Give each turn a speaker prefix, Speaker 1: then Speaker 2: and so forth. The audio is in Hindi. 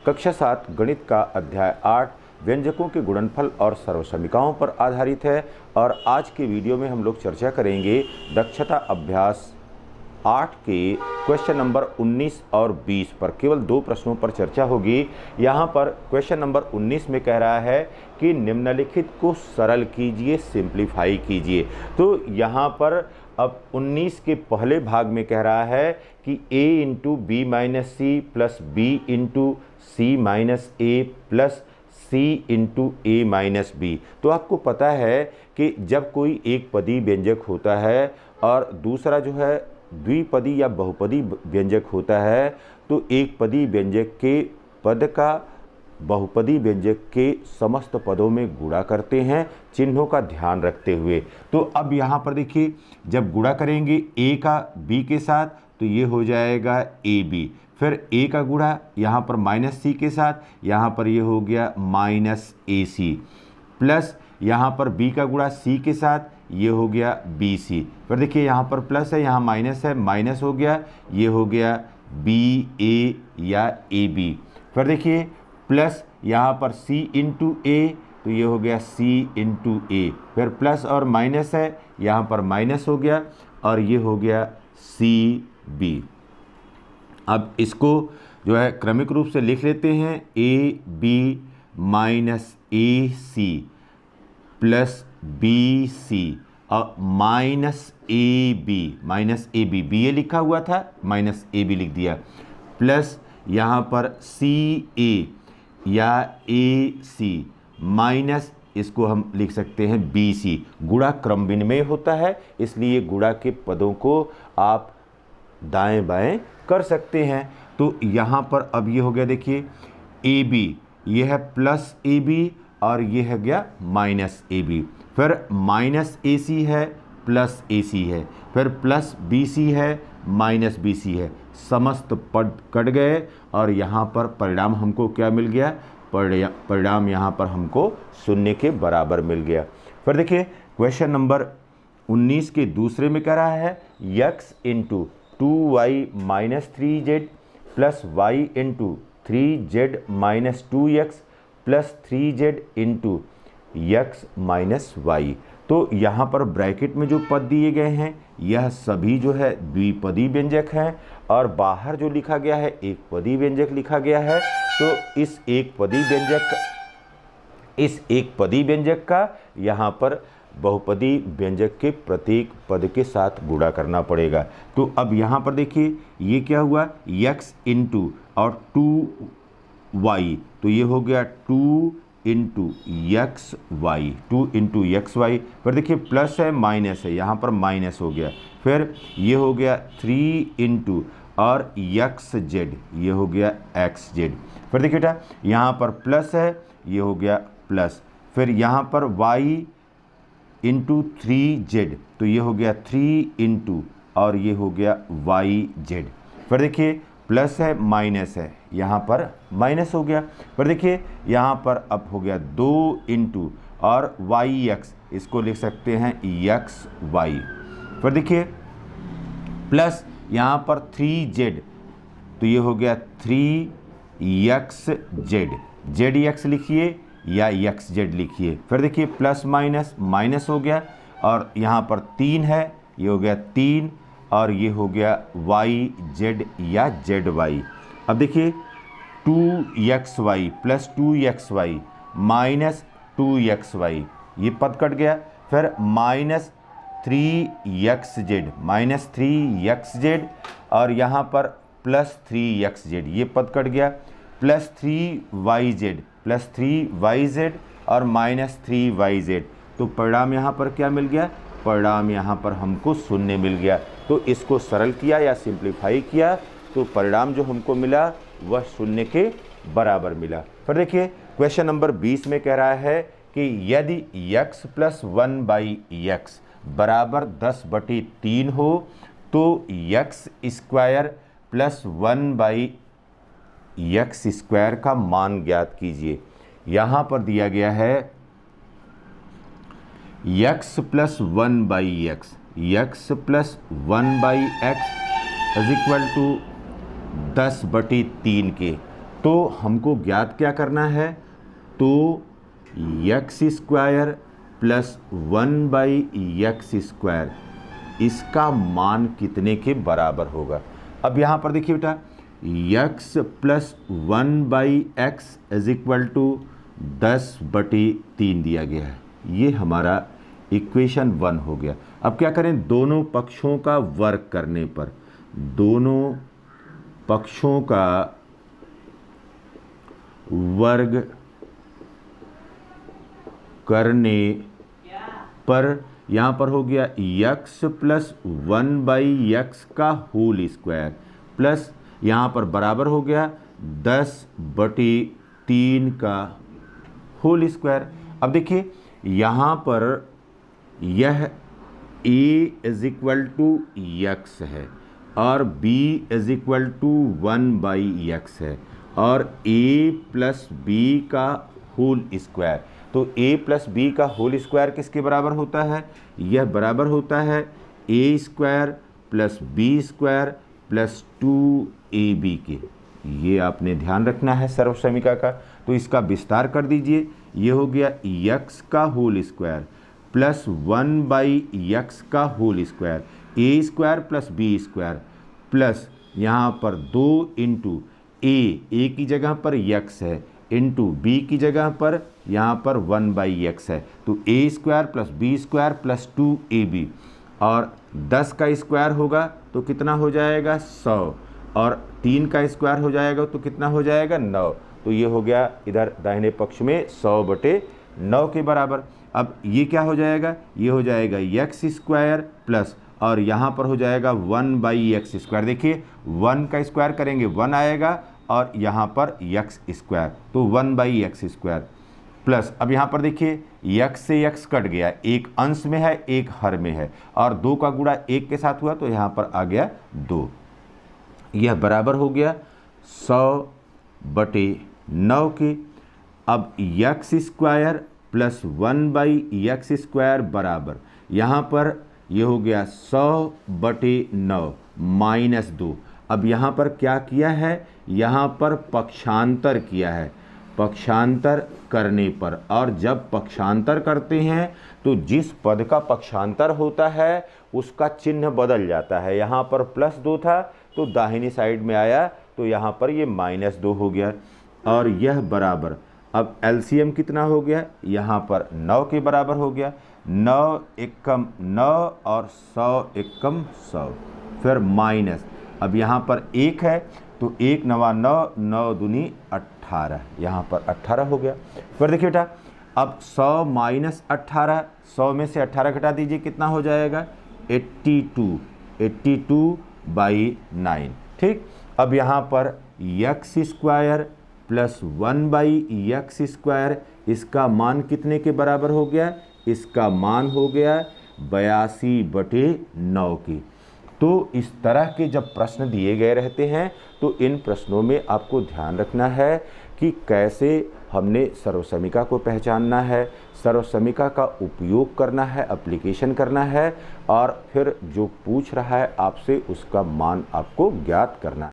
Speaker 1: कक्षा 7 गणित का अध्याय 8 व्यंजकों के गुणनफल और सर्वसमीकाओं पर आधारित है। और आज के वीडियो में हम लोग चर्चा करेंगे दक्षता अभ्यास 8 के क्वेश्चन नंबर 19 और 20 पर। केवल 2 प्रश्नों पर चर्चा होगी। यहाँ पर क्वेश्चन नंबर 19 में कह रहा है कि निम्नलिखित को सरल कीजिए, सिंप्लीफाई कीजिए। तो यहाँ पर अब 19 के पहले भाग में कह रहा है कि a into B minus C plus B into C minus A plus C into A minus B. तो आपको पता है कि जब कोई एक पदी व्यंजक होता है और दूसरा जो है द्विपदी या बहुपदी व्यंजक होता है, तो एक पदी व्यंजक के पद का बहुपदी व्यंजक के समस्त पदों में गुणा करते हैं, चिन्हों का ध्यान रखते हुए। तो अब यहाँ पर देखिए, जब गुणा करेंगे a का b के साथ तो ये हो जाएगा ab, फिर a का गुणा यहाँ पर माइनस सी के साथ, यहाँ पर ये हो गया माइनस ए सी, प्लस यहाँ पर b का गुणा c के साथ ये हो गया बी सी। फिर देखिए यहाँ पर प्लस है, यहाँ माइनस है, माइनस हो गया, ये हो गया बी ए या ए बी। फिर देखिए प्लस यहाँ पर c इंटू ए, तो ये हो गया c इंटू ए। फिर प्लस और माइनस है, यहाँ पर माइनस हो गया और ये हो गया सी बी। अब इसको जो है क्रमिक रूप से लिख लेते हैं, A B minus A C plus B C और minus A B, B A लिखा हुआ था, माइनस ए बी लिख दिया, प्लस यहाँ पर सी ए या ए सी माइनस इसको हम लिख सकते हैं बी सी। गुणा क्रम विनिमय होता है, इसलिए गुणा के पदों को आप दाएं बाएं कर सकते हैं। तो यहाँ पर अब ये हो गया, देखिए ए बी, ये है प्लस ए बी और ये है गया माइनस ए बी। फिर माइनस ए सी है, प्लस ए सी है, फिर प्लस बी सी है, माइनस बी सी है। समस्त पद कट गए और यहाँ पर परिणाम हमको क्या मिल गया? परिणाम यहाँ पर हमको 0 के बराबर मिल गया। फिर देखिए क्वेश्चन नंबर 19 के दूसरे में कह रहा है x into 2y minus 3z plus y into 3z minus 2x plus 3z into x minus y. तो यहाँ पर ब्रैकेट में जो पद दिए गए हैं यह सभी जो है द्विपदी व्यंजक हैं और बाहर जो लिखा गया है एक पदी व्यंजक लिखा गया है। तो इस एक पदी व्यंजक का यहाँ पर बहुपदी व्यंजक के प्रत्येक पद के साथ गुणा करना पड़ेगा। तो अब यहाँ पर देखिए ये क्या हुआ, x इंटू और 2y, तो ये हो गया 2 into x y, 2 into x y. फिर देखिए प्लस है माइनस है, यहाँ पर माइनस हो गया, फिर ये हो गया 3 इंटू और एक्स जेड, ये हो गया एक्स जेड। फिर देखिए बेटा यहाँ पर प्लस है, ये हो गया प्लस, फिर यहाँ पर y इंटू 3z, तो ये हो गया 3 इंटू और ये हो गया वाई जेड। फिर देखिए प्लस है माइनस है, यहाँ पर माइनस हो गया। फिर देखिए यहाँ पर अब हो गया 2 इंटू और वाई एक्स, इसको लिख सकते हैं एक्स वाई। फिर देखिए प्लस यहाँ पर 3z, तो ये हो गया 3x जेड, जेड एक्स लिखिए या एक्स जेड लिखिए। फिर देखिए प्लस माइनस माइनस हो गया और यहाँ पर 3 है, ये हो गया 3 और ये हो गया वाई जेड या जेड वाई। अब देखिए 2xy plus 2xy minus 2xy, ये पद कट गया। फिर माइनस 3xz माइनस 3xz और यहाँ पर प्लस 3xz, ये पद कट गया, प्लस 3yz और माइनस 3yz। तो परिणाम यहाँ पर क्या मिल गया? परिणाम यहाँ पर हमको 0 मिल गया। तो इसको सरल किया या सिंप्लीफाई किया तो परिणाम जो हमको मिला वह 0 के बराबर मिला। फिर देखिए क्वेश्चन नंबर 20 में कह रहा है कि यदि x प्लस 1/x बराबर 10/3 हो तो x square plus 1/x square का मान ज्ञात कीजिए। यहाँ पर दिया गया है x plus 1/x, x plus 1/x is equal to 10/3 के। तो हमको ज्ञात क्या करना है, तो एक्स स्क्वायर प्लस 1/x², इसका मान कितने के बराबर होगा। अब यहाँ पर देखिए बेटा, x plus 1/x is equal to 10/3 दिया गया है। ये हमारा इक्वेशन 1 हो गया। अब क्या करें, दोनों पक्षों का वर्ग करने पर, दोनों पक्षों का वर्ग करने पर यहाँ पर हो गया x प्लस 1/x का होल स्क्वायर प्लस यहाँ पर बराबर हो गया 10/3 का होल स्क्वायर। अब देखिए यहाँ पर यह a is equal to x है और b is equal to 1/x है और a प्लस b का होल स्क्वायर। तो a प्लस b का होल स्क्वायर किसके बराबर होता है, यह बराबर होता है a² plus b² plus 2ab के। ये आपने ध्यान रखना है सर्वसमीका का। तो इसका विस्तार कर दीजिए, ये हो गया x का होल स्क्वायर प्लस 1/x का whole square, a² plus b² plus यहाँ पर 2 इंटू a की जगह पर x है इंटू b की जगह पर यहाँ पर 1/x है। तो a² plus b² plus 2ab और 10 का स्क्वायर होगा तो कितना हो जाएगा 100 और 3 का स्क्वायर हो जाएगा तो कितना हो जाएगा 9। तो ये हो गया इधर दाहिने पक्ष में 100/9 के बराबर। अब ये क्या हो जाएगा, ये हो जाएगा x² प्लस और यहाँ पर हो जाएगा 1/x²। देखिए 1 का स्क्वायर करेंगे 1 आएगा और यहाँ पर x², तो 1/x² प्लस अब यहाँ पर देखिए x से x कट गया, एक अंश में है एक हर में है और 2 का गुणा 1 के साथ हुआ तो यहाँ पर आ गया 2। यह बराबर हो गया 100/9 के। अब x² प्लस 1/x² बराबर यहाँ पर ये हो गया 100/9 माइनस 2। अब यहाँ पर क्या किया है, यहाँ पर पक्षांतर किया है, पक्षांतर करने पर, और जब पक्षांतर करते हैं तो जिस पद का पक्षांतर होता है उसका चिन्ह बदल जाता है। यहाँ पर +2 था तो दाहिनी साइड में आया तो यहाँ पर ये -2 हो गया और यह बराबर, अब एलसीएम कितना हो गया, यहाँ पर 9 के बराबर हो गया। 9 एकम 9 और 100 एकम 100, फिर माइनस, अब यहाँ पर 1 है तो 1 9 9, 9 दूनी 18, यहाँ पर 18 हो गया। फिर देखिए बेटा, अब 100 माइनस 18, 100 में से 18 घटा दीजिए कितना हो जाएगा 82, 82/9। ठीक, अब यहाँ पर x² प्लस 1/x², इसका मान कितने के बराबर हो गया, इसका मान हो गया 82/9 की। तो इस तरह के जब प्रश्न दिए गए रहते हैं तो इन प्रश्नों में आपको ध्यान रखना है कि कैसे हमने सर्वसमीका को पहचानना है, सर्वसमीका का उपयोग करना है, एप्लीकेशन करना है और फिर जो पूछ रहा है आपसे उसका मान आपको ज्ञात करना है।